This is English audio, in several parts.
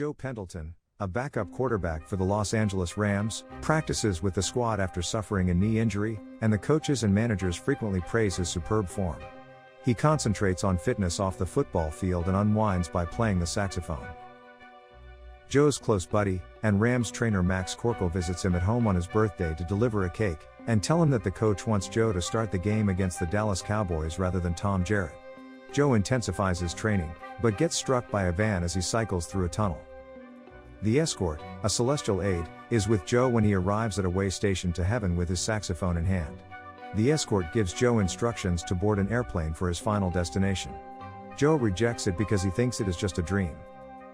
Joe Pendleton, a backup quarterback for the Los Angeles Rams, practices with the squad after suffering a knee injury, and the coaches and managers frequently praise his superb form. He concentrates on fitness off the football field and unwinds by playing the saxophone. Joe's close buddy, and Rams trainer Max Corkle visits him at home on his birthday to deliver a cake, and tell him that the coach wants Joe to start the game against the Dallas Cowboys rather than Tom Jarrett. Joe intensifies his training, but gets struck by a van as he cycles through a tunnel. The escort, a celestial aide, is with Joe when he arrives at a way station to heaven with his saxophone in hand. The escort gives Joe instructions to board an airplane for his final destination. Joe rejects it because he thinks it is just a dream.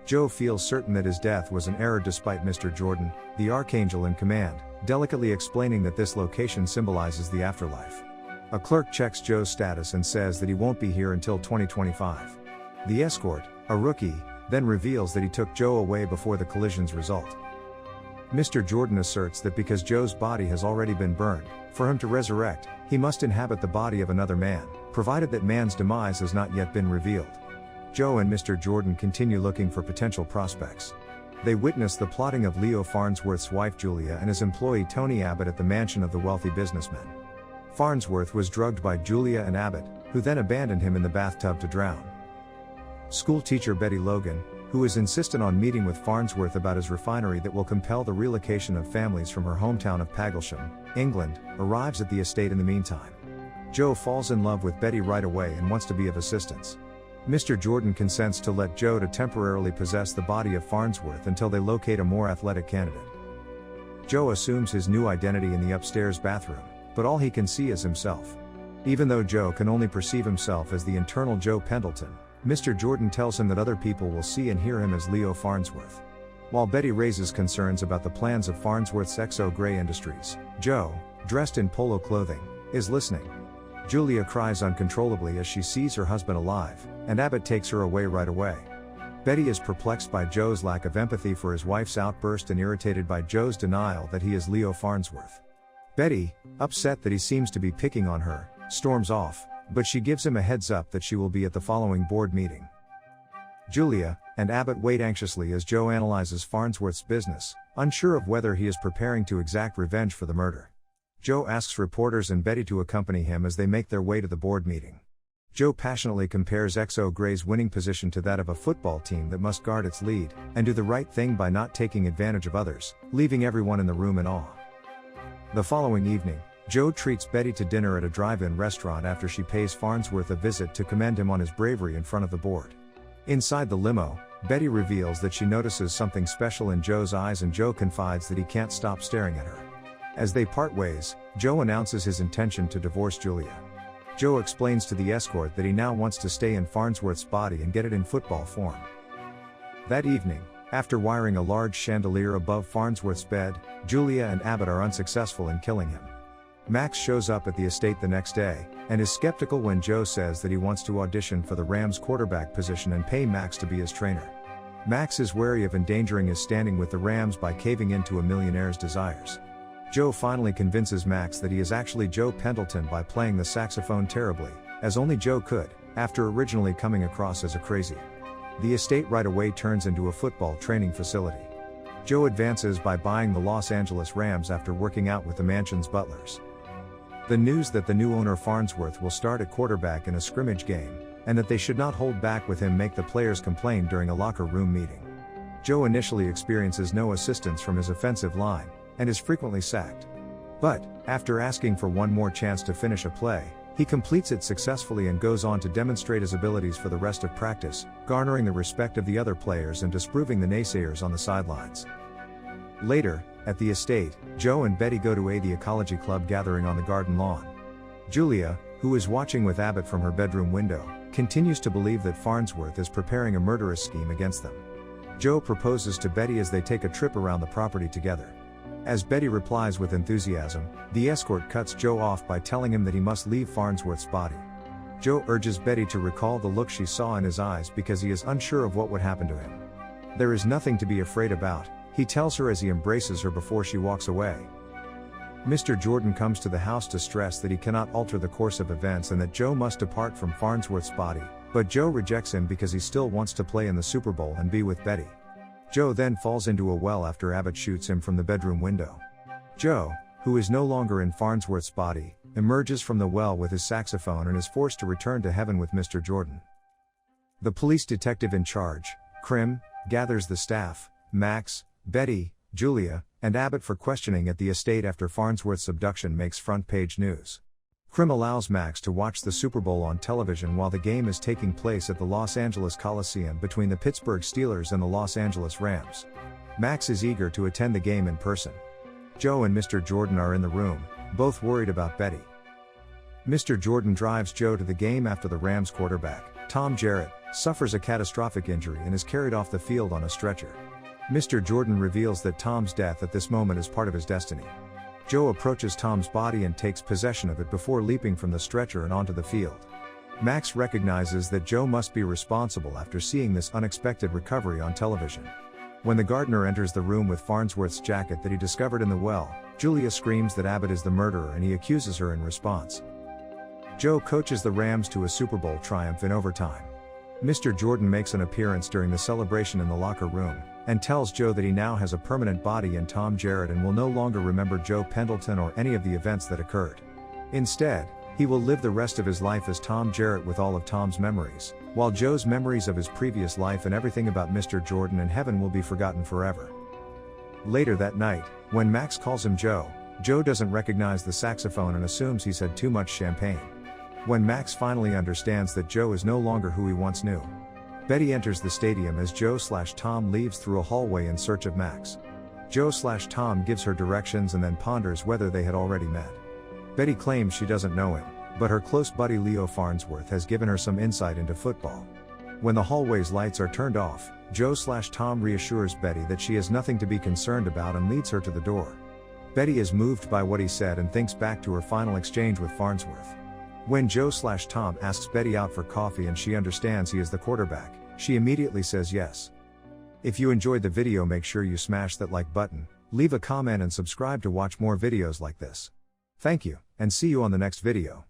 Joe feels certain that his death was an error despite Mr. Jordan, the archangel in command, delicately explaining that this location symbolizes the afterlife. A clerk checks Joe's status and says that he won't be here until 2025. The escort, a rookie, then reveals that he took Joe away before the collision's result. Mr. Jordan asserts that because Joe's body has already been burned, for him to resurrect, he must inhabit the body of another man, provided that man's demise has not yet been revealed. Joe and Mr. Jordan continue looking for potential prospects. They witness the plotting of Leo Farnsworth's wife Julia and his employee Tony Abbott at the mansion of the wealthy businessman. Farnsworth was drugged by Julia and Abbott, who then abandoned him in the bathtub to drown. School teacher Betty Logan, who is insistent on meeting with Farnsworth about his refinery that will compel the relocation of families from her hometown of Paglesham, England, arrives at the estate in the meantime. Joe falls in love with Betty right away and wants to be of assistance. Mr. Jordan consents to let Joe to temporarily possess the body of Farnsworth until they locate a more athletic candidate. Joe assumes his new identity in the upstairs bathroom, but all he can see is himself. Even though Joe can only perceive himself as the internal Joe Pendleton, Mr. Jordan tells him that other people will see and hear him as Leo Farnsworth. While Betty raises concerns about the plans of Farnsworth's XO Gray Industries, Joe, dressed in polo clothing, is listening. Julia cries uncontrollably as she sees her husband alive, and Abbott takes her away right away. Betty is perplexed by Joe's lack of empathy for his wife's outburst and irritated by Joe's denial that he is Leo Farnsworth. Betty, upset that he seems to be picking on her, storms off, but she gives him a heads up that she will be at the following board meeting. Julia and Abbott wait anxiously as Joe analyzes Farnsworth's business, unsure of whether he is preparing to exact revenge for the murder. Joe asks reporters and Betty to accompany him as they make their way to the board meeting. Joe passionately compares XO Gray's winning position to that of a football team that must guard its lead, and do the right thing by not taking advantage of others, leaving everyone in the room in awe. The following evening, Joe treats Betty to dinner at a drive-in restaurant after she pays Farnsworth a visit to commend him on his bravery in front of the board. Inside the limo, Betty reveals that she notices something special in Joe's eyes and Joe confides that he can't stop staring at her. As they part ways, Joe announces his intention to divorce Julia. Joe explains to the escort that he now wants to stay in Farnsworth's body and get it in football form. That evening, after wiring a large chandelier above Farnsworth's bed, Julia and Abbott are unsuccessful in killing him. Max shows up at the estate the next day, and is skeptical when Joe says that he wants to audition for the Rams quarterback position and pay Max to be his trainer. Max is wary of endangering his standing with the Rams by caving into a millionaire's desires. Joe finally convinces Max that he is actually Joe Pendleton by playing the saxophone terribly, as only Joe could, after originally coming across as a crazy. The estate right away turns into a football training facility. Joe advances by buying the Los Angeles Rams after working out with the mansion's butlers. The news that the new owner Farnsworth will start at quarterback in a scrimmage game, and that they should not hold back with him make the players complain during a locker room meeting. Joe initially experiences no assistance from his offensive line, and is frequently sacked. But, after asking for one more chance to finish a play, he completes it successfully and goes on to demonstrate his abilities for the rest of practice, garnering the respect of the other players and disproving the naysayers on the sidelines. Later, at the estate, Joe and Betty go to the ecology club gathering on the garden lawn. Julia, who is watching with Abbott from her bedroom window, continues to believe that Farnsworth is preparing a murderous scheme against them. Joe proposes to Betty as they take a trip around the property together. As Betty replies with enthusiasm, the escort cuts Joe off by telling him that he must leave Farnsworth's body. Joe urges Betty to recall the look she saw in his eyes because he is unsure of what would happen to him. There is nothing to be afraid about, he tells her as he embraces her before she walks away. Mr. Jordan comes to the house to stress that he cannot alter the course of events and that Joe must depart from Farnsworth's body, but Joe rejects him because he still wants to play in the Super Bowl and be with Betty. Joe then falls into a well after Abbott shoots him from the bedroom window. Joe, who is no longer in Farnsworth's body, emerges from the well with his saxophone and is forced to return to heaven with Mr. Jordan. The police detective in charge, Krim, gathers the staff, Max, Betty, Julia, and Abbott for questioning at the estate after Farnsworth's abduction makes front-page news. Krim allows Max to watch the Super Bowl on television while the game is taking place at the Los Angeles Coliseum between the Pittsburgh Steelers and the Los Angeles Rams. Max is eager to attend the game in person. Joe and Mr. Jordan are in the room, both worried about Betty. Mr. Jordan drives Joe to the game after the Rams quarterback, Tom Jarrett, suffers a catastrophic injury and is carried off the field on a stretcher. Mr. Jordan reveals that Tom's death at this moment is part of his destiny. Joe approaches Tom's body and takes possession of it before leaping from the stretcher and onto the field. Max recognizes that Joe must be responsible after seeing this unexpected recovery on television. When the gardener enters the room with Farnsworth's jacket that he discovered in the well, Julia screams that Abbott is the murderer and he accuses her in response. Joe coaches the Rams to a Super Bowl triumph in overtime. Mr. Jordan makes an appearance during the celebration in the locker room, and tells Joe that he now has a permanent body in Tom Jarrett and will no longer remember Joe Pendleton or any of the events that occurred. Instead, he will live the rest of his life as Tom Jarrett with all of Tom's memories, while Joe's memories of his previous life and everything about Mr. Jordan and heaven will be forgotten forever. Later that night, when Max calls him Joe, Joe doesn't recognize the saxophone and assumes he's had too much champagne. When Max finally understands that Joe is no longer who he once knew, Betty enters the stadium as Joe/Tom leaves through a hallway in search of Max. Joe/Tom gives her directions and then ponders whether they had already met. Betty claims she doesn't know him, but her close buddy Leo Farnsworth has given her some insight into football. When the hallway's lights are turned off, Joe/Tom reassures Betty that she has nothing to be concerned about and leads her to the door. Betty is moved by what he said and thinks back to her final exchange with Farnsworth. When Joe/Tom asks Betty out for coffee and she understands he is the quarterback, she immediately says yes. If you enjoyed the video, make sure you smash that like button, leave a comment and subscribe to watch more videos like this. Thank you, and see you on the next video.